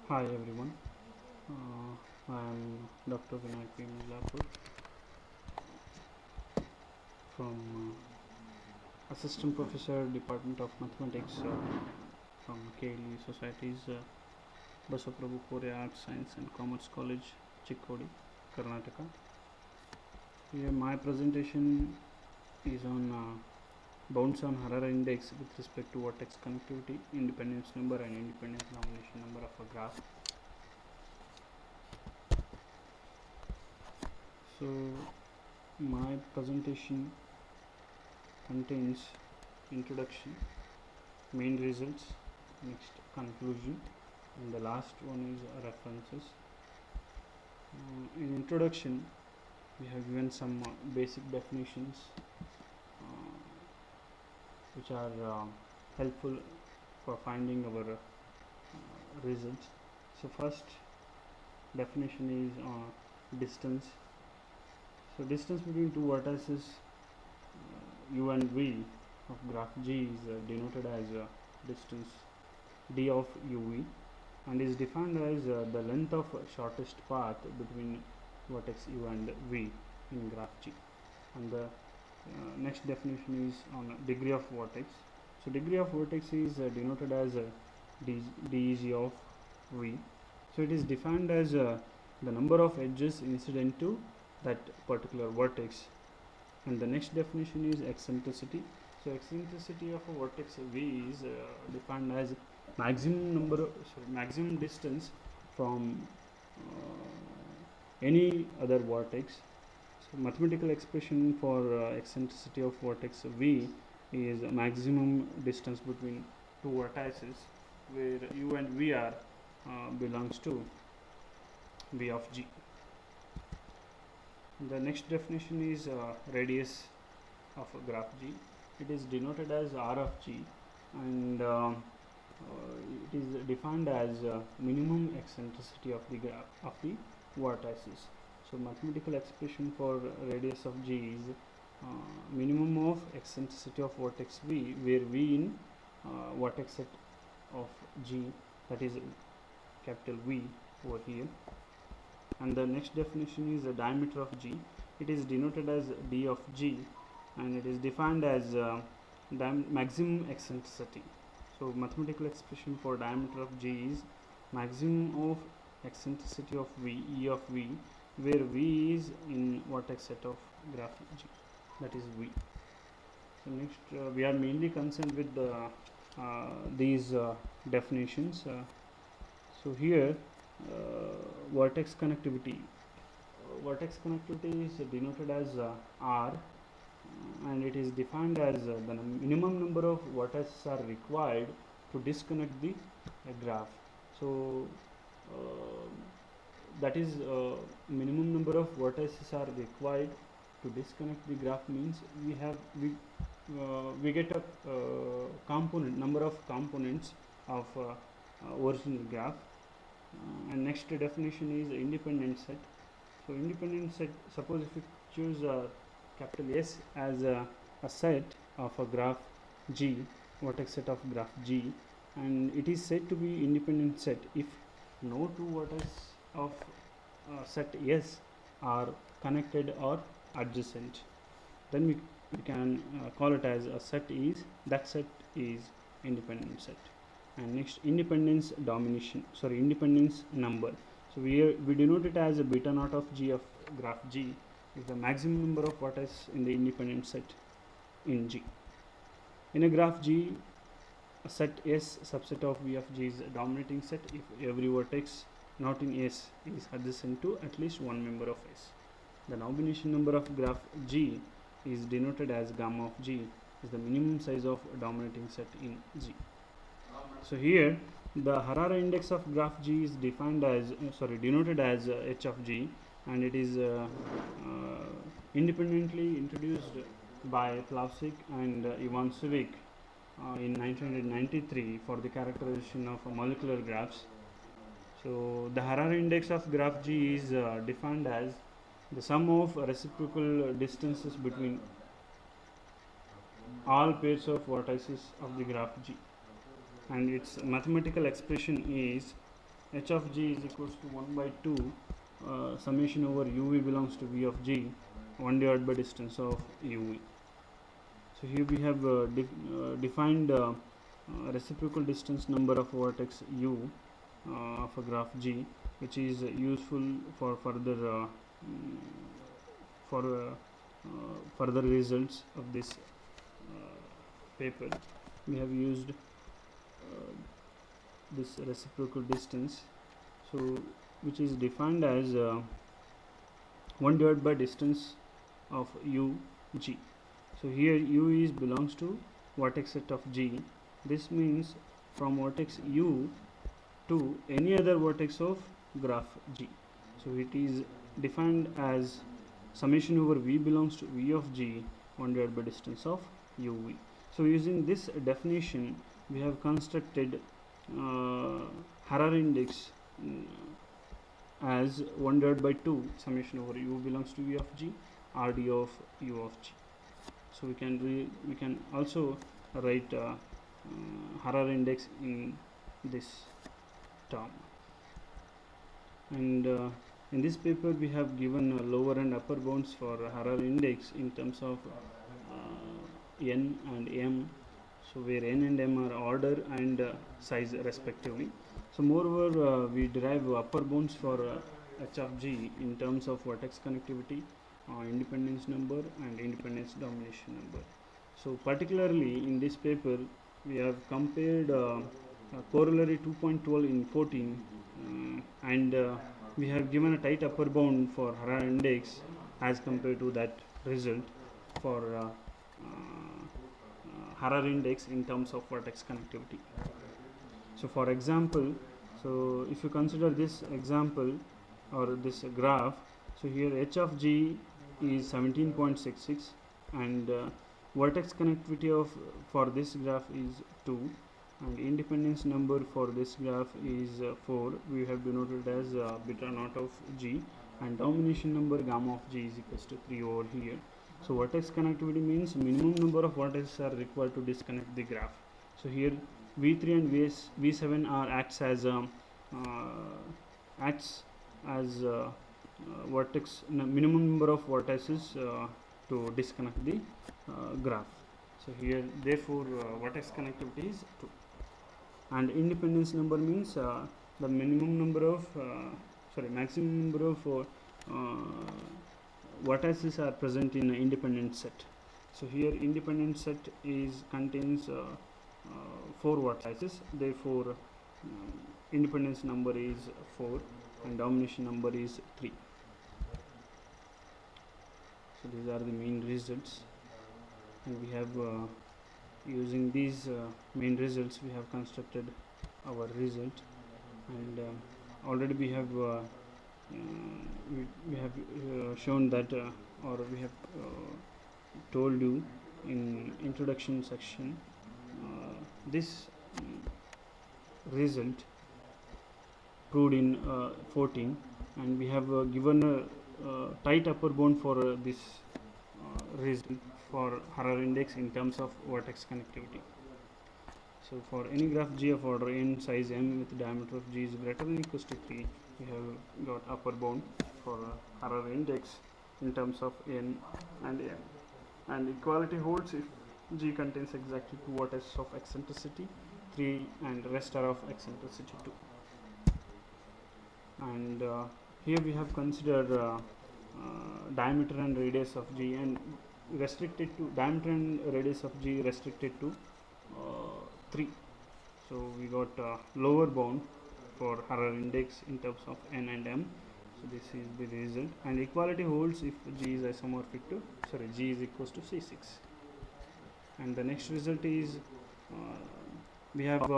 Hi everyone, I am Dr. Vinayak P. Milapur from Assistant Professor, Department of Mathematics from KLE Society's Basaprabhu Pore Arts, Science and Commerce College, Chikkodi, Karnataka. Here my presentation is on bounds on Harara index with respect to vertex connectivity, independence number and independence nomination number of a graph. So my presentation contains introduction, main results, next conclusion, and the last one is references. In introduction, we have given some basic definitions which are helpful for finding our results. So first definition is distance. So distance between two vertices u and v of graph G is denoted as distance d of uv and is defined as the length of shortest path between vertex u and v in graph G. And the next definition is on degree of vertex. So degree of vertex is denoted as deg of v. So it is defined as the number of edges incident to that particular vertex. And the next definition is eccentricity. So eccentricity of a vertex v is defined as maximum distance from any other vertex. So mathematical expression for eccentricity of vertex v is maximum distance between two vertices where u and v are belongs to v of G. The next definition is radius of a graph G. It is denoted as R of G and it is defined as minimum eccentricity of the graph of the vertices. So mathematical expression for radius of G is minimum of eccentricity of vertex V, where V in vertex set of G, that is capital V over here. And the next definition is the diameter of G. It is denoted as d of G and it is defined as maximum eccentricity. So mathematical expression for diameter of G is maximum of eccentricity of V, E of V, where V is in vertex set of graph G, that is V. So next we are mainly concerned with these definitions. So here vertex connectivity. Vertex connectivity is denoted as R and it is defined as the minimum number of vertices are required to disconnect the graph. So that is minimum number of vertices are required to disconnect the graph means we get a component number of components of original graph. And next definition is independent set. So independent set, suppose if you choose capital S as a set of a graph G, vertex set of graph G, and it is said to be independent set if no two vertices of set S are connected or adjacent, then we can call it as a set is independent set. And next, independence number. So we denote it as a beta naught of G of graph G is the maximum number of vertices in the independent set in G. In a graph G, a set S subset of V of G is a dominating set if every vertex not in S is adjacent to at least one member of S. The nomination number of graph G is denoted as gamma of G is the minimum size of a dominating set in G. So here the Harara index of graph G is defined as denoted as H of G, and it is independently introduced by Plavsic and Ivan Civic in 1993 for the characterization of molecular graphs. So the Harara index of graph G is defined as the sum of reciprocal distances between all pairs of vertices of the graph G, and its mathematical expression is h of g is equals to 1 by 2 summation over uv belongs to v of g 1 divided by distance of uv. So here we have defined reciprocal distance number of vertex u of a graph G, which is useful for further for further results of this paper. We have used this reciprocal distance, so which is defined as 1 divided by distance of u g. So here u is belongs to vertex set of G. This means from vertex u to any other vertex of graph G. So it is defined as summation over v belongs to v of G 1 divided by distance of uv. So using this definition, we have constructed Harari index as 1 divided by 2 summation over u belongs to v of G rd of u of G. So we can also write Harari index in this term. And in this paper we have given lower and upper bounds for Harari index in terms of n and m, so where n and m are order and size respectively. So moreover we derive upper bounds for h of g in terms of vertex connectivity, independence number and independence domination number. So particularly in this paper we have compared corollary 2.12 in 14 and we have given a tight upper bound for Harari index as compared to that result for Harari index in terms of vertex connectivity. So for example, so if you consider this example or this graph, so here h of g is 17.66 and vertex connectivity of for this graph is 2 and independence number for this graph is 4. We have denoted as beta naught of g, and domination number gamma of g is equals to 3 over here. So vertex connectivity means minimum number of vertices are required to disconnect the graph. So here v3 and v7 are acts as vertex minimum number of vertices to disconnect the graph. So here therefore vertex connectivity is 2, and independence number means the minimum number of maximum number of vertices are present in an independent set. So here independent set is contains 4 vertices, therefore independence number is 4 and domination number is 3. So these are the main results, and we have using these main results we have constructed our result, and already we have shown that or we have told you in introduction section this result proved in 14, and we have given a tight upper bound for this result for Harari index in terms of vertex connectivity. So for any graph G of order n size m with diameter of G is greater than or equals to 3, we have got upper bound for Harari index in terms of n and m, and equality holds if G contains exactly 2 vertices of eccentricity 3 and rest are of eccentricity 2. And here we have considered diameter and radius of G, and restricted to diameter and radius of G restricted to 3. So we got lower bound for Harari index in terms of n and m. So this is the result, and equality holds if G is isomorphic to G is equals to C6. And the next result is we have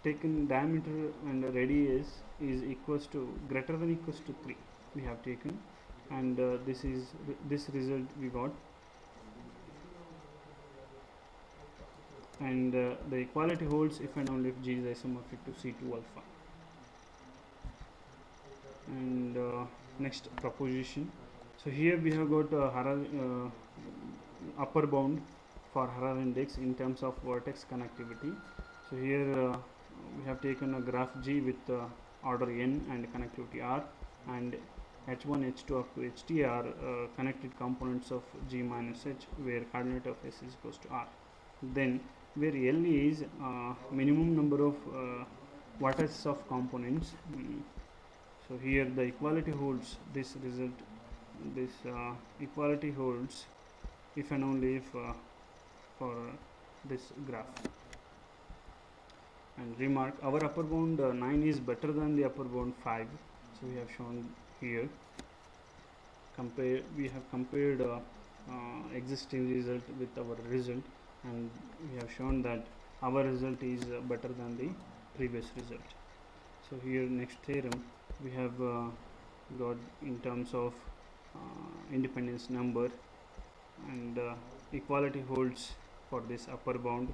taken diameter and radius is equals to greater than or equals to 3 we have taken, and this result we got, and the equality holds if and only if G is isomorphic to C2 alpha. And next proposition, so here we have got upper bound for Harari index in terms of vertex connectivity. So here we have taken a graph G with order n and connectivity R, and h1, h2 up to ht are connected components of G minus h, where coordinate of s is equals to R. Then where L is minimum number of vertices of components. So here the equality holds this result. This equality holds if and only if for this graph. And remark, our upper bound 9 is better than the upper bound 5. So we have shown here. We have compared existing result with our result, and we have shown that our result is better than the previous result. So here next theorem we have got in terms of independence number, and equality holds for this upper bound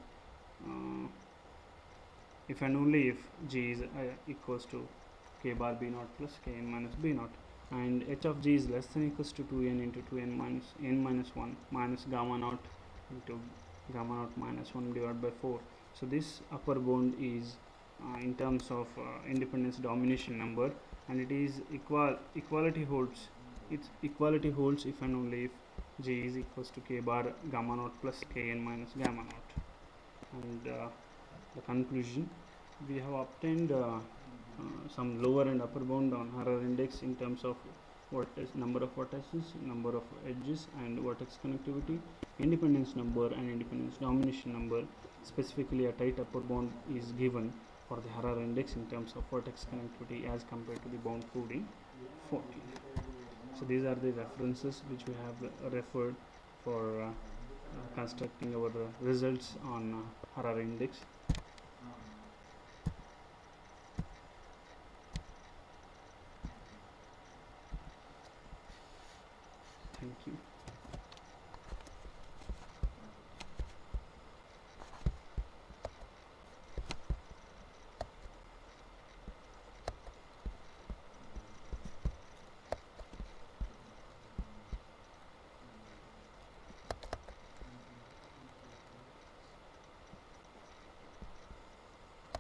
if and only if G is equals to k bar b naught plus kn minus b naught, and h of G is less than or equals to 2n into 2n minus n minus 1 minus gamma naught into gamma naught minus 1 divided by 4. So this upper bound is in terms of independence domination number, and it is equality holds. Its equality holds if and only if G is equals to k bar gamma naught plus kn minus gamma naught. And the conclusion, we have obtained some lower and upper bound on Harrer index in terms of number of vertices, number of edges, and vertex connectivity, independence number, and independence domination number. Specifically, a tight upper bound is given for the Harrer index in terms of vertex connectivity as compared to the bound proved in 14. So these are the references which we have referred for constructing our results on Harrer index.